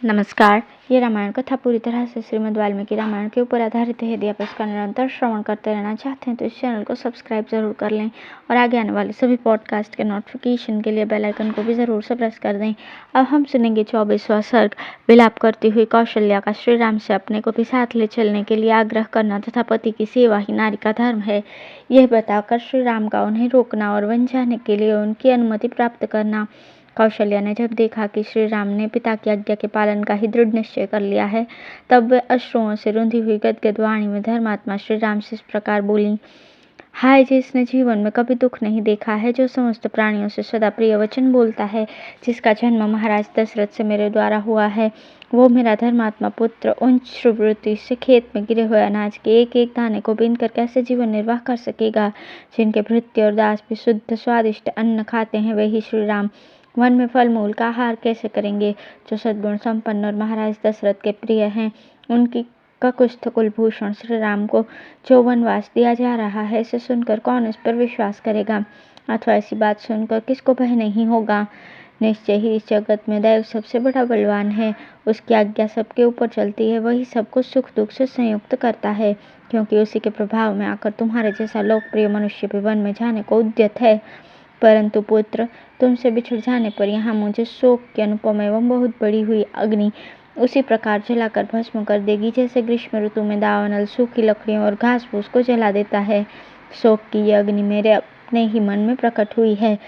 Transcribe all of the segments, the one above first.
नमस्कार। ये रामायण कथा पूरी तरह से श्रीमद् वाल्मीकि रामायण के ऊपर आधारित है। यदि आप इसका निरंतर श्रवण करते रहना चाहते हैं तो इस चैनल को सब्सक्राइब जरूर कर लें और आगे आने वाले सभी पॉडकास्ट के नोटिफिकेशन के लिए बेल आइकन को भी जरूर से प्रेस कर दें। अब हम सुनेंगे 24वां सर्ग। विलाप करती हुई कौशल्या का श्री राम से अपने को भी साथ ले चलने के लिए आग्रह करना तथा पति की सेवा ही नारी का धर्म है, यह बताकर श्री राम का उन्हें रोकना और वन जाने के लिए उनकी अनुमति प्राप्त करना। कौशल्या ने जब देखा कि श्री राम ने पिता की आज्ञा के पालन का ही दृढ़ निश्चय कर लिया है, तब वे अश्रुओं से रुंधी हुई गदगद वाणी में धर्मात्मा श्री राम से इस प्रकार बोली। हाय, जिसने जीवन में कभी दुख नहीं देखा है, जो समस्त प्राणियों से सदा प्रिय वचन बोलता है, जिसका जन्म महाराज दशरथ से मेरे द्वारा हुआ है, वो मेरा धर्मात्मा पुत्र उन श्रुवृत्ति से खेत में गिरे हुए अनाज के एक एक दाने को बीन कर कैसे जीवन निर्वाह कर सकेगा। जिनके भृत्य और दास भी शुद्ध स्वादिष्ट अन्न खाते हैं, वही श्री राम वन में फल मूल का आहार कैसे करेंगे। जो सद्गुण संपन्न और महाराज दशरथ के प्रिय हैं, उनकी ककुस्थ कुलभूषण श्री राम को जो वनवास दिया जा रहा है, इसे सुनकर कौन इस पर विश्वास करेगा, अथवा ऐसी बात सुनकर किसको भय नहीं होगा। निश्चय ही इस जगत में दैव सबसे बड़ा बलवान है, उसकी आज्ञा सबके ऊपर चलती है, वही सबको सुख दुख से संयुक्त करता है, क्योंकि उसी के प्रभाव में आकर तुम्हारे जैसा लोकप्रिय मनुष्य भी वन में जाने को उद्यत है। परंतु पुत्र, तुमसे बिछड़ जाने पर यहाँ मुझे शोक की अनुपम एवं बहुत बड़ी हुई अग्नि उसी प्रकार जलाकर भस्म कर देगी, जैसे ग्रीष्म ऋतु में दावानल सूखी लकड़ियों और घास फूस को जला देता है। शोक की यह अग्नि मेरे अपने ही मन में प्रकट हुई है।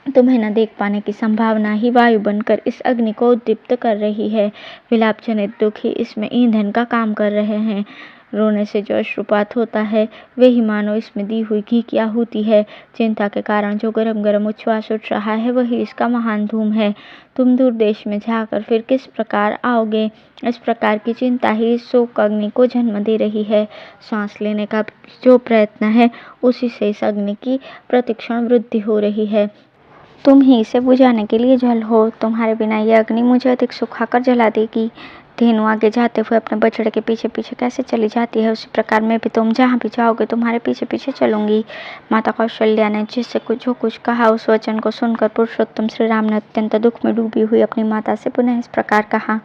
तुम्हें न देख पाने की संभावना ही वायु बनकर इस अग्नि को उद्दीप्त कर रही है। विलाप जनित दुख ही इसमें ईंधन का काम कर रहे हैं। रोने से जो अश्रुपात होता है, वे ही मानो इसमें दी हुई घी की आहुति है। चिंता के कारण जो गरम गरम उच्छ्वास उठ रहा है, वही इसका महान धूम है। तुम दूर देश में जाकर फिर किस प्रकार आओगे। इस प्रकार की चिंता ही इस शोक अग्नि को जन्म दे रही है। सांस लेने का जो प्रयत्न है, उसी से इस अग्नि की प्रतिक्षण वृद्धि हो रही है। तुम ही इसे बुझाने के लिए जल हो। तुम्हारे बिना यह अग्नि मुझे अधिक सुखाकर जला देगी। धेनु आगे जाते हुए अपने बछड़े के पीछे पीछे कैसे चली जाती है, उसी प्रकार मैं भी तुम जहाँ भी जाओगे तुम्हारे पीछे पीछे चलूंगी। माता कौशल्या ने जिससे जो कुछ कहा, उस वचन को सुनकर पुरुषोत्तम श्री राम ने अत्यंत दुख में डूबी हुई अपनी माता से पुनः इस प्रकार कहा।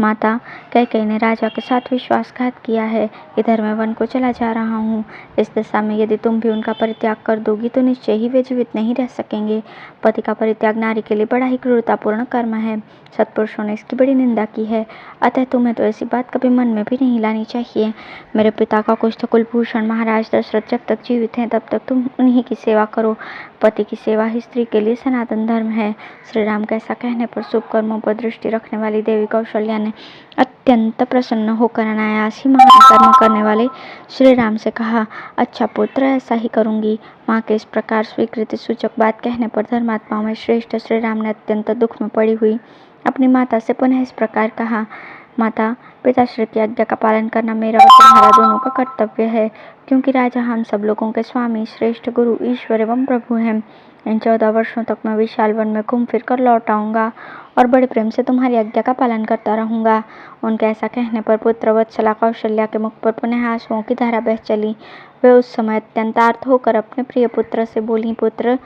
माता, कैकेयी ने राजा के साथ विश्वासघात किया है। इधर मैं वन को चला जा रहा हूँ। इस दशा में यदि तुम भी उनका परित्याग कर दोगी तो निश्चय ही वे जीवित नहीं रह सकेंगे। पति का परित्याग नारी के लिए बड़ा ही क्रूरतापूर्ण कर्म है। सत्पुरुषों ने इसकी बड़ी निंदा की है, अतः तुम्हें तो ऐसी बात कभी मन में भी नहीं लानी चाहिए। मेरे पिता का कुष्ठ कुलभूषण महाराज दशरथ जब तक जीवित हैं, तब तक तुम उन्हीं की सेवा करो। पति की सेवा ही स्त्री के लिए सनातन धर्म है। श्री राम के ऐसा कहने पर शुभ कर्मों पर दृष्टि रखने वाली देवी कौशल्या ने अत्यंत प्रसन्न होकर अनायास ही महान कर्म करने वाले श्री राम से कहा, अच्छा पुत्र, ऐसा ही करूंगी। माँ के इस प्रकार स्वीकृति सूचक बात कहने पर धर्मात्माओं में श्रेष्ठ श्री राम ने अत्यंत दुख में पड़ी हुई अपनी माता से पुनः इस प्रकार कहा। माता, पिताश्री की आज्ञा का पालन करना मेरा और तुम्हारा दोनों का कर्तव्य है, क्योंकि राजा हम सब लोगों के स्वामी, श्रेष्ठ गुरु, ईश्वर एवं प्रभु हैं। इन 14 वर्षों तक मैं विशाल वन में घूम फिर कर लौट आऊंगा और बड़े प्रेम से तुम्हारी आज्ञा का पालन करता रहूंगा। उनके ऐसा कहने पर पुत्र वत्सला कौशल्या के मुख पर पुनः आंसुओं की धारा बह चली। वे उस समय अत्यंत आर्त होकर अपने प्रिय पुत्र से बोली, पुत्र,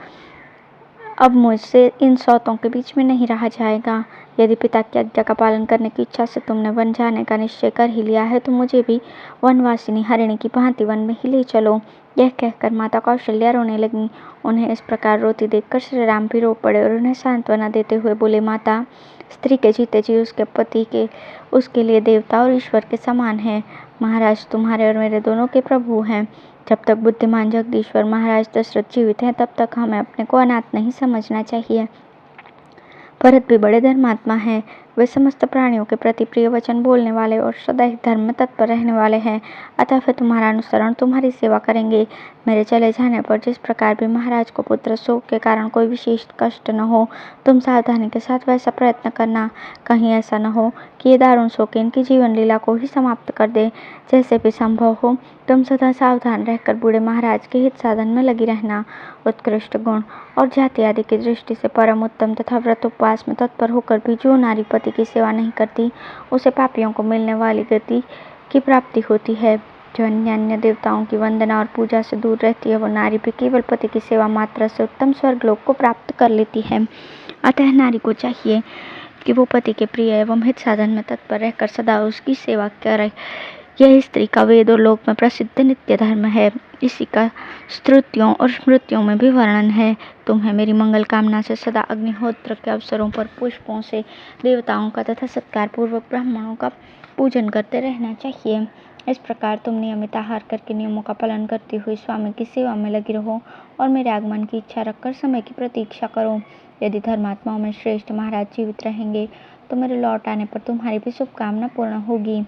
अब मुझसे इन सौतों के बीच में नहीं रहा जाएगा। यदि पिता की आज्ञा का पालन करने की इच्छा से तुमने वन जाने का निश्चय कर ही लिया है, तो मुझे भी वनवासिनी हरिणी की भांति वन में ही ले चलो। यह कहकर माता कौशल्या रोने लगी। उन्हें इस प्रकार रोती देखकर श्री राम भी रो पड़े और उन्हें सांत्वना देते हुए बोले, माता, स्त्री के जीते जी उसके पति के उसके लिए देवता और ईश्वर के समान है। महाराज तुम्हारे और मेरे दोनों के प्रभु हैं। जब तक बुद्धिमान जगदीश्वर महाराज दशरथ जीवित हैं, तब तक हमें अपने को अनाथ नहीं समझना चाहिए। भरत भी बड़े धर्मात्मा हैं। वे समस्त प्राणियों के प्रति प्रिय वचन बोलने वाले और सदा ही धर्म में तत्पर रहने वाले हैं, अतः वे तुम्हारा अनुसरण, तुम्हारी सेवा करेंगे। मेरे चले जाने पर जिस प्रकार भी महाराज को पुत्र शोक के कारण कोई विशेष कष्ट न हो, तुम सावधानी के साथ वैसा प्रयत्न करना। कहीं ऐसा न हो कि ये दारुण शोक इनकी जीवन लीला को ही समाप्त कर दे। जैसे भी संभव हो, तुम सदा सावधान रहकर बूढ़े महाराज के हित साधन में लगी रहना। उत्कृष्ट गुण और जाति आदि की दृष्टि से परम उत्तम तथा व्रत उपवास में तत्पर होकर भी जो नारी पति की सेवा नहीं करती, उसे पापियों को मिलने वाली गति की प्राप्ति होती है। जो अन्य देवताओं की वंदना और पूजा से दूर रहती है, वो नारी भी केवल पति की सेवा मात्र से उत्तम स्वर्गलोक को प्राप्त कर लेती है। अतः नारी को चाहिए कि वो पति के प्रिय एवं हित साधन में तत्पर रहकर सदा उसकी सेवा करे। यह स्त्री का वेद और लोक में प्रसिद्ध नित्य धर्म है। इसी का स्तुतियों और स्मृतियों में भी वर्णन है। तुम्हें मेरी मंगल कामना से सदा अग्निहोत्र के अवसरों पर पुष्पों से देवताओं का तथा सत्कार पूर्वक ब्राह्मणों का पूजन करते रहना चाहिए। इस प्रकार तुम नियमित आहार करके नियमों का पालन करती हुई स्वामी की सेवा में लगी रहो और मेरे आगमन की इच्छा रखकर समय की प्रतीक्षा करो। यदि धर्मात्माओं में श्रेष्ठ महाराज जीवित रहेंगे तो मेरे लौट आने पर तुम्हारी भी शुभकामना पूर्ण होगी।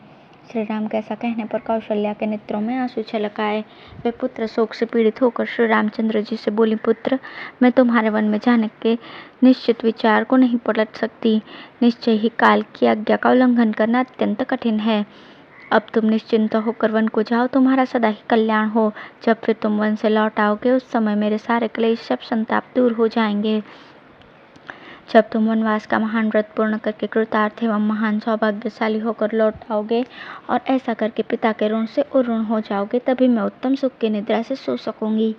श्री राम के ऐसा कहने पर कौशल्या के नेत्रों में आंसू छलक आए। वे पुत्र शोक से पीड़ित होकर श्री रामचंद्र जी से बोली, पुत्र, मैं तुम्हारे वन में जाने के निश्चित विचार को नहीं पलट सकती। निश्चय ही काल की आज्ञा का उल्लंघन करना अत्यंत कठिन है। अब तुम निश्चिंत होकर वन को जाओ, तुम्हारा सदा ही कल्याण हो। जब फिर तुम वन से लौट आओगे उस समय मेरे सारे क्लेश सब संताप दूर हो जाएंगे। जब तुम वनवास का महान व्रत पूर्ण करके कृतार्थ एवं महान सौभाग्यशाली होकर लौट आओगे और ऐसा करके पिता के ऋण से उऋण हो जाओगे, तभी मैं उत्तम सुख की निद्रा से सो सकूंगी।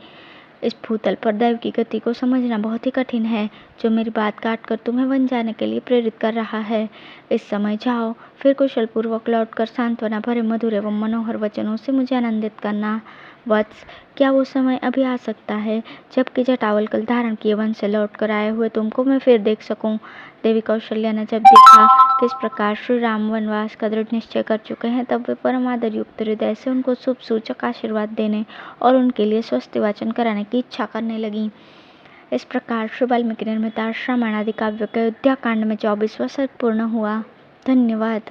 इस भूतल पर दैव की गति को समझना बहुत ही कठिन है, जो मेरी बात काटकर तुम्हें वन जाने के लिए प्रेरित कर रहा है। इस समय जाओ, फिर कुशल पूर्वक लौटकर सांत्वना भरे मधुर एवं मनोहर वचनों से मुझे आनंदित करना। वत्स, क्या वो समय अभी आ सकता है जबकि जटावल कल धारण किए वन से लौट कर आए हुए तुमको मैं फिर देख सकूं? देवी कौशल्या ने जब देखा किस प्रकार श्री राम वनवास का दृढ़ निश्चय कर चुके हैं, तब वे परम आदर युक्त हृदय से उनको शुभ सूचक आशीर्वाद देने और उनके लिए स्वस्ति वाचन कराने की इच्छा करने लगी। इस प्रकार श्री वाल्मीकि निर्मित रामायण आदि काव्य के अयोध्या कांड में 24वां सर्ग पूर्ण हुआ। धन्यवाद।